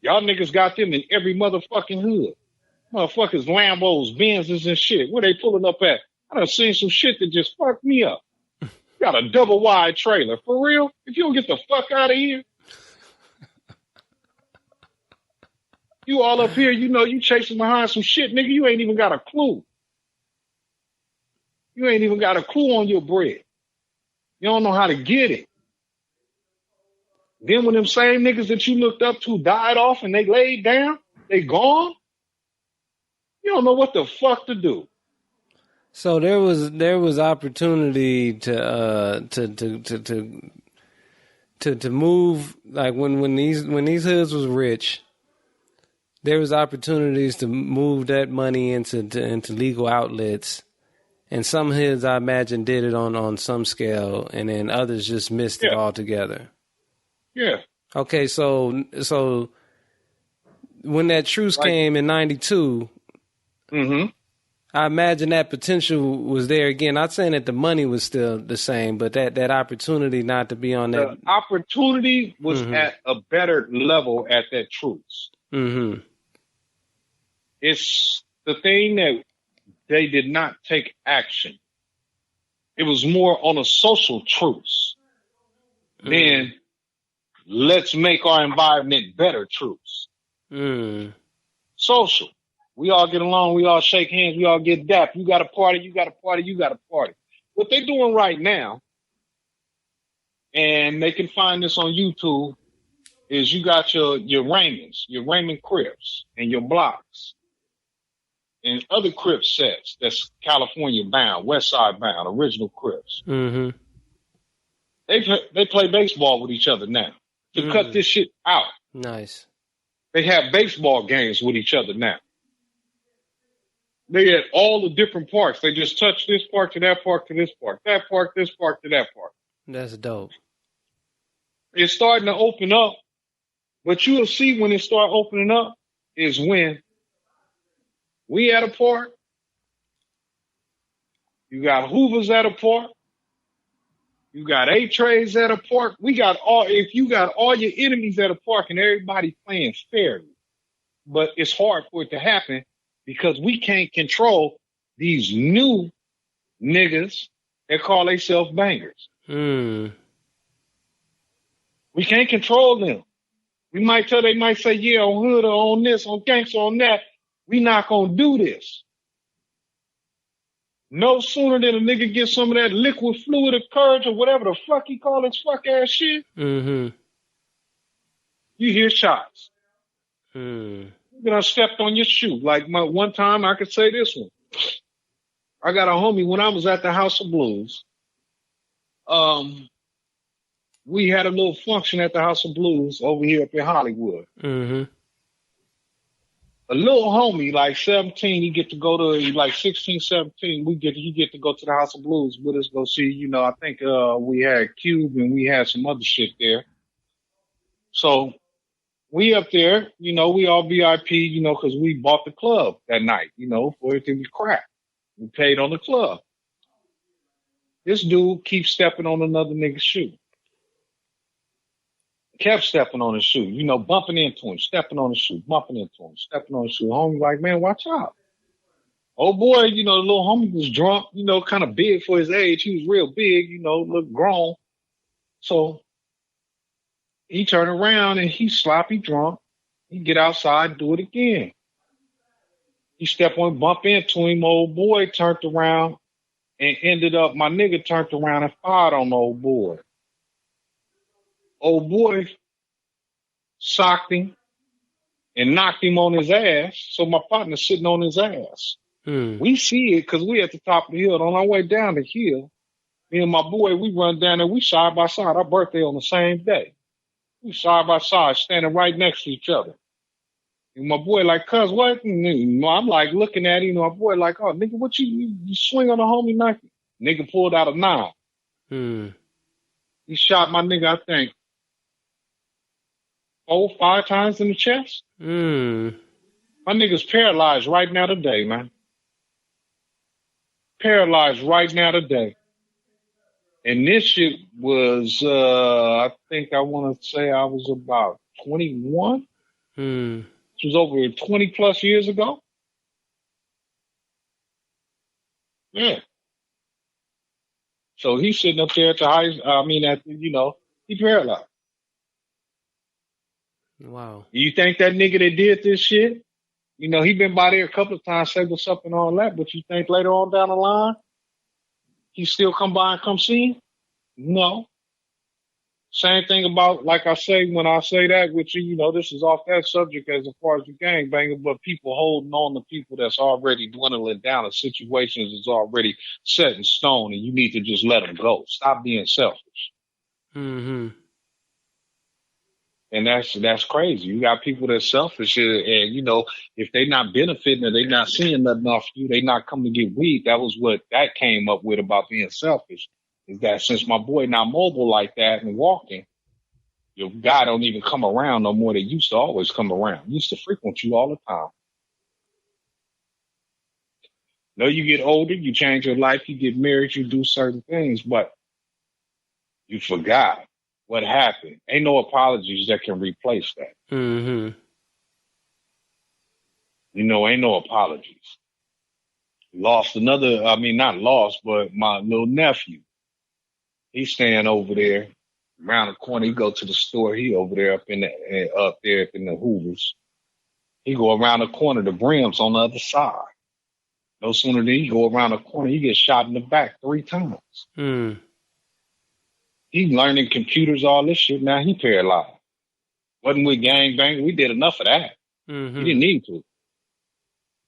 Y'all niggas got them in every motherfucking hood. Motherfuckers, Lambos, Benzes and shit. Where they pulling up at? I done seen some shit that just fucked me up. Got a double wide trailer. For real? If you don't get the fuck out of here. You all up here, you know you chasing behind some shit, nigga. You ain't even got a clue. You ain't even got a clue on your bread. You don't know how to get it. Then when them same niggas that you looked up to died off and they laid down, they gone. You don't know what the fuck to do. So there was opportunity to move, like when these hoods was rich, there was opportunities to move that money into legal outlets, and some hoods I imagine did it on some scale, and then others just missed it altogether. Yeah. Okay, so when that truce came in '92. I imagine that potential was there again. Not saying that the money was still the same, but that opportunity not to be on that. The opportunity was at a better level at that truce. It's the thing that they did not take action. It was more on a social truce than let's make our environment better truce. Social. We all get along. We all shake hands. We all get dapped. You got a party. You got a party. You got a party. what they're doing right now, and they can find this on YouTube, is you got your Raymonds, your Raymond Crips, and your Blocks, and other Crip sets that's California bound, West Side bound, original Crips. Mm-hmm. They play baseball with each other now to cut this shit out. Nice. They have baseball games with each other now. They at all the different parks. They just touch this park to that park to this park, that park, this park to that park. That's dope. It's starting to open up, but you'll see when it start opening up is when we at a park, you got Hoovers at a park, you got A-Trays at a park. If you got all your enemies at a park and everybody playing fairly, but it's hard for it to happen because we can't control these new niggas that call themselves bangers. We can't control them. They might say, yeah, on hood or on this, on gangster, on that. We not gonna do this. No sooner than a nigga get some of that liquid fluid of courage or whatever the fuck he call his fuck ass shit, you hear shots. You're gonna step on your shoe. Like one time, I could say this one. I got a homie when I was at the House of Blues. We had a little function at the House of Blues over here up in Hollywood. A little homie, like 17, he get to go to, like 16, 17, he get to go to the House of Blues with us, go see, I think we had Cube and we had some other shit there. So we up there, we all VIP, because we bought the club that night, for it to be crap. We paid on the club. This dude keeps stepping on another nigga's shoe. Kept stepping on his shoe, bumping into him, stepping on his shoe, bumping into him, stepping on his shoe. Homie like, man, watch out. Oh boy, the little homie was drunk, kind of big for his age. He was real big, looked grown. So he turned around and he sloppy drunk. He get outside and do it again. He stepped on, bump into him. Old boy turned around and my nigga turned around and fired on the old boy. Old boy socked him and knocked him on his ass. So my partner's sitting on his ass. We see it because we at the top of the hill. On our way down the hill, me and my boy, we run down there. We side by side. Our birthday on the same day. We side by side, standing right next to each other. And my boy like, cuz what? And I'm like looking at him. My boy like, oh, nigga, what you swing on the homie knife? Nigga pulled out a 9. He shot my nigga, I think, 4, 5 times in the chest. My nigga's paralyzed right now today, man. Paralyzed right now today. And this shit was, I think I want to say I was about 21. It was over 20 plus years ago. Yeah. So he's sitting up there at the he paralyzed. Wow. You think that nigga that did this shit, he been by there a couple of times, say what's up and all that, but you think later on down the line, he still come by and come see him? No. Same thing about, like I say, when I say that, which, this is off that subject as far as the gangbanging, but people holding on to people that's already dwindling down and situations is already set in stone and you need to just let them go. Stop being selfish. And that's crazy. You got people that's selfish and if they not benefiting or they not seeing nothing off you, they not coming to get weed. That was what that came up with about being selfish. Is that since my boy not mobile like that and walking, your guy don't even come around no more. They used to always come around. Used to frequent you all the time. You get older, you change your life, you get married, you do certain things, but you forgot what happened. Ain't no apologies that can replace that. Ain't no apologies. Lost another, not lost, but my little nephew. He's staying over there around the corner. He go to the store. He over there up in the Hoovers. He go around the corner. The Brim's on the other side. No sooner than he go around the corner, he gets shot in the back 3 times. He learning computers, all this shit. Now he paralyzed. Wasn't we gangbanging? We did enough of that. He didn't need to.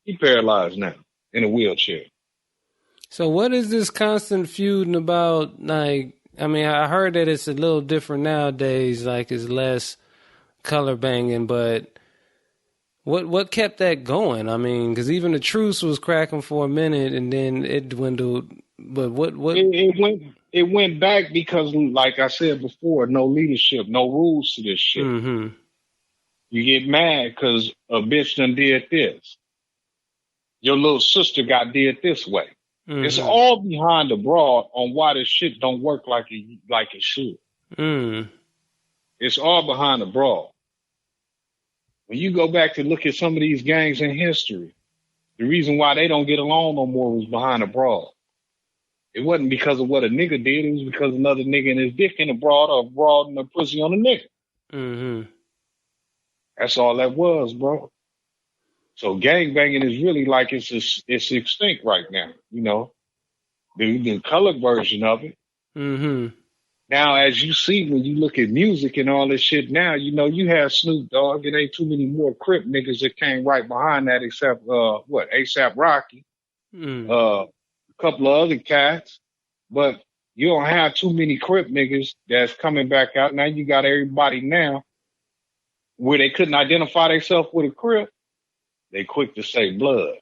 He paralyzed now in a wheelchair. So what is this constant feuding about? Like, I mean, I heard that it's a little different nowadays. Like, it's less color banging, but what kept that going? I mean, because even the truce was cracking for a minute, and then it dwindled. But what? It went back because, like I said before, no leadership, no rules to this shit. You get mad because a bitch done did this. Your little sister got did this way. It's all behind the broad on why this shit don't work like it should. It's all behind the broad. When you go back to look at some of these gangs in history, the reason why they don't get along no more was behind the broad. It wasn't because of what a nigga did. It was because another nigga and his dick in the broad or broad and the pussy on the nigga. That's all that was, bro. So gangbanging is really like it's extinct right now. You know, the colored version of it. Now, as you see, when you look at music and all this shit now, you know, you have Snoop Dogg. It ain't too many more Crip niggas that came right behind that except, A$AP Rocky, a couple of other cats. But you don't have too many Crip niggas that's coming back out. Now you got everybody now where they couldn't identify themselves with a Crip. They quick to say blood.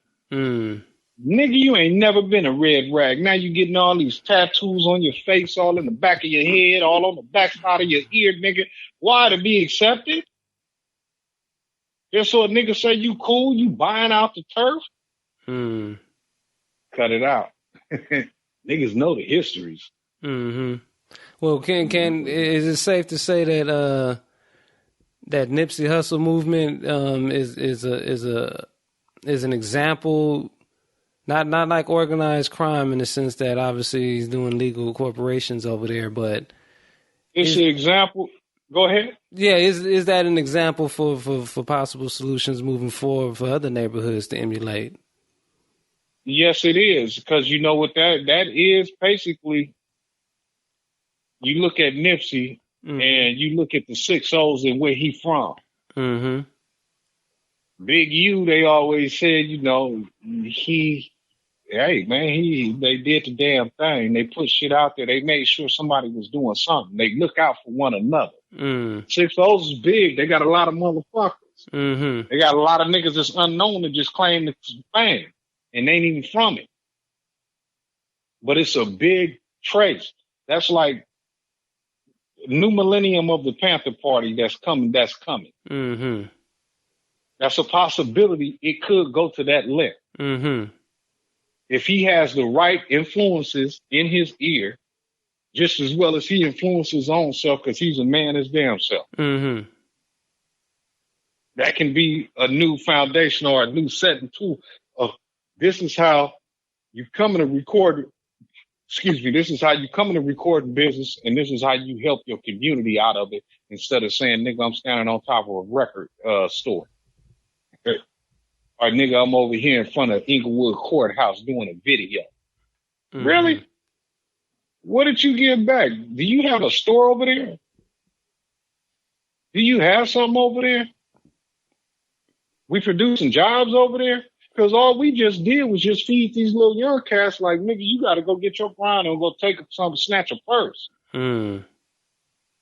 Nigga, you ain't never been a red rag. Now you getting all these tattoos on your face, all in the back of your head, all on the back side of your ear, nigga. Why? To be accepted? Just so a nigga say you cool, you buying out the turf? Cut it out. Niggas know the histories. Well, is it safe to say that that Nipsey Hussle movement is an example? Not like organized crime in the sense that obviously he's doing legal corporations over there, but it's an example. Go ahead. Yeah, is that an example for possible solutions moving forward for other neighborhoods to emulate? Yes, it is, because you know what that is basically. You look at Nipsey and you look at the 6 O's and where he from. Big U, they always said, you know, they did the damn thing. They put shit out there. They made sure somebody was doing something. They look out for one another. 6 O's is big. They got a lot of motherfuckers. They got a lot of niggas that's unknown that just claim it's fame and they ain't even from it. But it's a big trace. That's like new millennium of the Panther Party that's coming. That's a possibility. It could go to that length. If he has the right influences in his ear, just as well as he influences his own self, because he's a man his damn self. That can be a new foundation or a new setting tool of this is how you come in a recording. This is how you come in a recording business, and this is how you help your community out of it instead of saying, nigga, I'm standing on top of a record store. Or nigga, I'm over here in front of Inglewood Courthouse doing a video. Really? What did you give back? Do you have a store over there? Do you have something over there? We producing jobs over there? Because all we just did was just feed these little young cats like, nigga, you got to go get your grind and go take something, snatch a purse.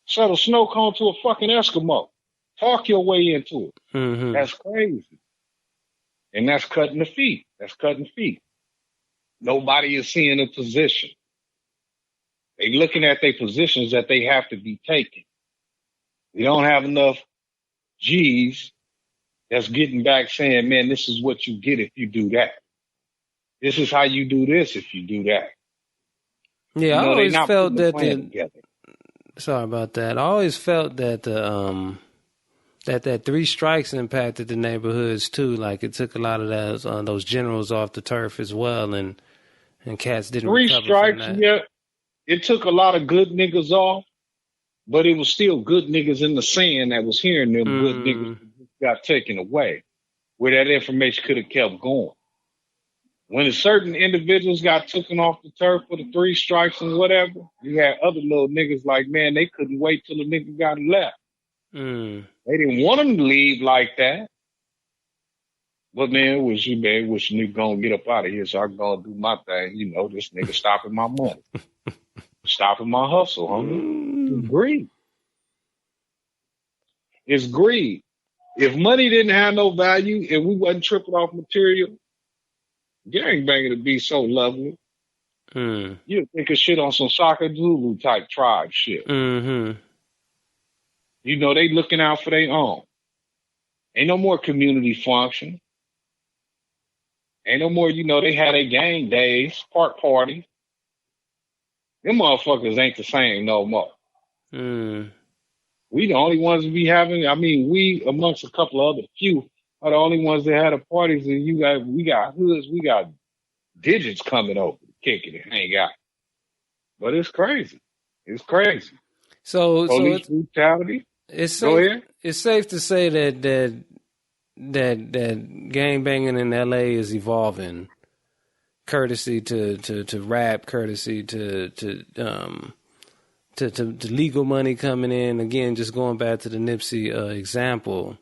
Sell a snow cone to a fucking Eskimo. Talk your way into it. That's crazy. And that's cutting the feet. Nobody is seeing a position. They looking at their positions that they have to be taken. We don't have enough G's that's getting back saying, man, this is what you get if you do that. This is how you do this if you do that. Yeah, I always felt that sorry about that. I always felt that that 3 strikes impacted the neighborhoods too. Like it took a lot of those generals off the turf as well, and cats didn't. 3 strikes, yeah. It took a lot of good niggas off, but it was still good niggas in the sand that was hearing them good niggas got taken away, where that information could have kept going. When certain individuals got taken off the turf for the 3 strikes and whatever, you had other little niggas like, man, they couldn't wait till the nigga got left. Mm. They didn't want him to leave like that. But man, wish a nigga gonna get up out of here so I can go do my thing. You know, this nigga stopping my money. Stopping my hustle, homie. It's greed. It's greed. If money didn't have no value and we wasn't tripping off material, gangbanging would be so lovely. You'd think of shit on some Shaka Zulu type tribe shit. Mm-hmm. You know, they looking out for their own. Ain't no more community function. Ain't no more, you know, they had their gang days, park party. Them motherfuckers ain't the same no more. We the only ones to be having, I mean, we amongst a couple of other few are the only ones that had the parties, and we got hoods, we got digits coming over, kicking it, hang out. But it's crazy. It's crazy. So police brutality. It's safe. It's safe to say that gangbanging in LA is evolving, courtesy to rap, courtesy to legal money coming in. Again, just going back to the Nipsey example.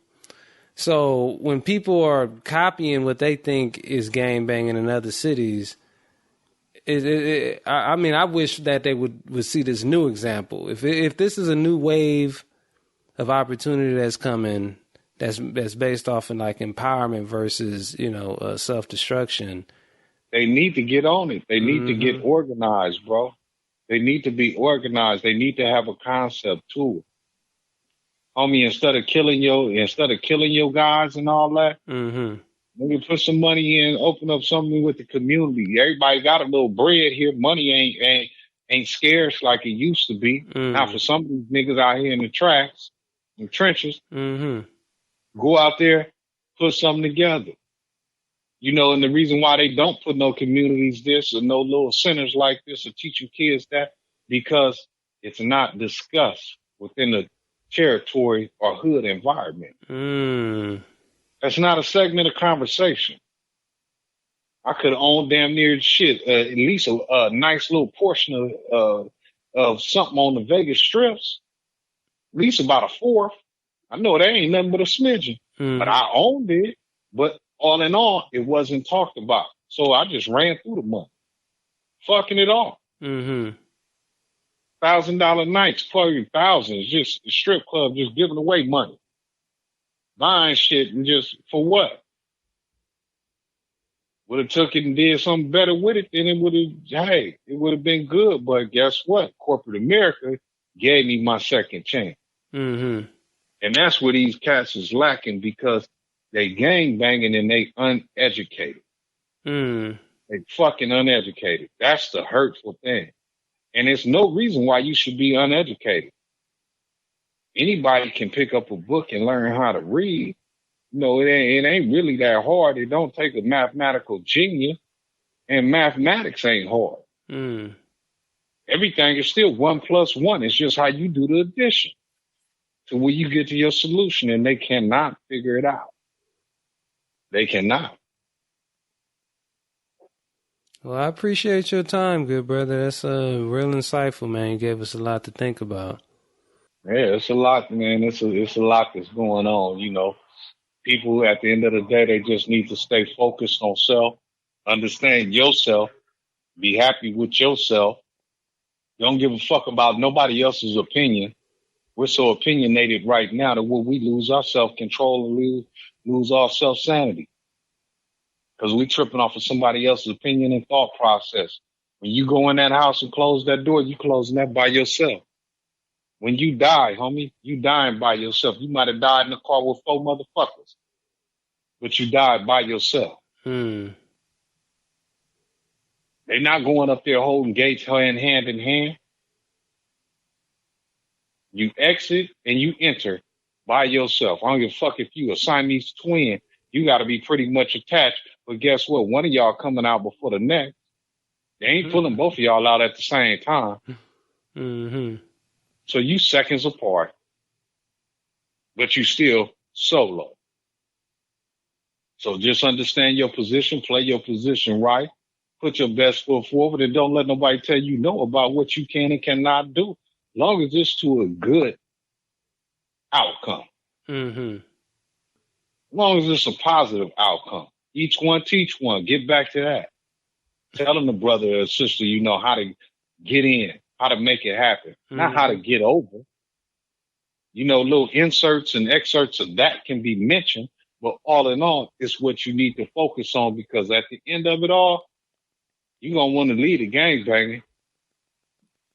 So when people are copying what they think is gangbanging in other cities, I mean, I wish that they would see this new example. If this is a new wave of opportunity that's coming, that's based off of like empowerment versus, you know, self-destruction. They need to get on it. They need to get organized, bro. They need to be organized. They need to have a concept too. Homie, instead of killing your guys and all that, maybe put some money in, open up something with the community. Everybody got a little bread here. Money ain't scarce like it used to be. Now for some of these niggas out here in the tracks, in trenches, go out there, put something together. You know, and the reason why they don't put no communities this or no little centers like this or teaching kids that, because it's not discussed within the territory or hood environment. That's not a segment of conversation. I could own damn near shit, at least a nice little portion of something on the Vegas strips, at least about a fourth. I know that ain't nothing but a smidgen, but I owned it. But all in all, it wasn't talked about. So I just ran through the money, fucking it all. $1,000 nights, plugging thousands, just a strip club, just giving away money, buying shit, and just for what? Would have took it and did something better with it, then it would have been good. But guess what? Corporate America gave me my second chance. And that's where these cats is lacking, because they gang banging and they uneducated. They fucking uneducated. That's the hurtful thing. And there's no reason why you should be uneducated. Anybody can pick up a book and learn how to read. You know, it ain't really that hard. It don't take a mathematical genius, and mathematics ain't hard. Everything is still 1 + 1. It's just how you do the addition to where you get to your solution, and they cannot figure it out. They cannot. Well, I appreciate your time, good brother. That's real insightful, man. You gave us a lot to think about. Yeah, it's a lot, man. It's a lot that's going on, you know. People, at the end of the day, they just need to stay focused on self, understand yourself, be happy with yourself. Don't give a fuck about nobody else's opinion. We're so opinionated right now that we lose our self-control and lose our self-sanity. Because we tripping off of somebody else's opinion and thought process. When you go in that house and close that door, you closing that by yourself. When you die, homie, you dying by yourself. You might have died in the car with 4 motherfuckers, but you died by yourself. They're not going up there holding gates hand in hand. You exit and you enter by yourself. I don't give a fuck if you a Siamese twin. You got to be pretty much attached. But guess what? One of y'all coming out before the next. They ain't pulling both of y'all out at the same time. So you seconds apart, but you still solo. So just understand your position, play your position right, put your best foot forward, and don't let nobody tell you no about what you can and cannot do. As long as it's to a good outcome. Mm-hmm. As long as it's a positive outcome. Each one teach one. Get back to that. Telling the brother or sister, you know, how to get in, how to make it happen, not how to get over. You know, little inserts and excerpts of that can be mentioned, but all in all, it's what you need to focus on, because at the end of it all, you're going to want to lead a gangbanging,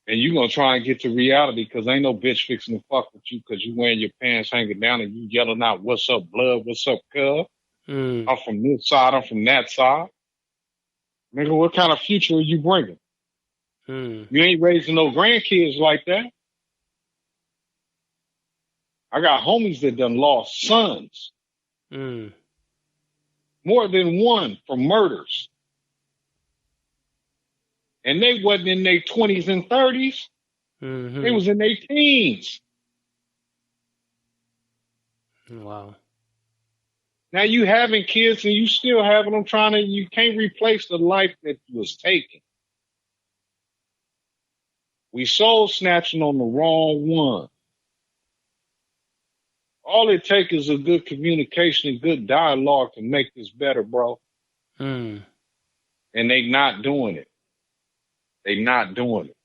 and you're going to try and get to reality, because ain't no bitch fixing to fuck with you because you wearing your pants hanging down and you yelling out, "What's up, blood? What's up, cuz? I'm from this side, I'm from that side." Nigga, what kind of future are you bringing? You ain't raising no grandkids like that. I got homies that done lost sons. More than one from murders. And they wasn't in their 20s and 30s. They was in their teens. Wow. Now you having kids and you still having them you can't replace the life that was taken. We soul snatching on the wrong one. All it takes is a good communication and good dialogue to make this better, bro. And they not doing it. They not doing it.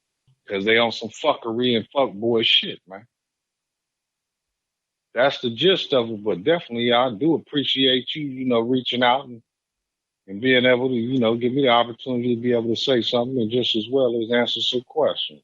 Because they on some fuckery and fuckboy shit, man. That's the gist of it. But definitely, I do appreciate you, you know, reaching out and being able to, you know, give me the opportunity to be able to say something, and just as well as answer some questions.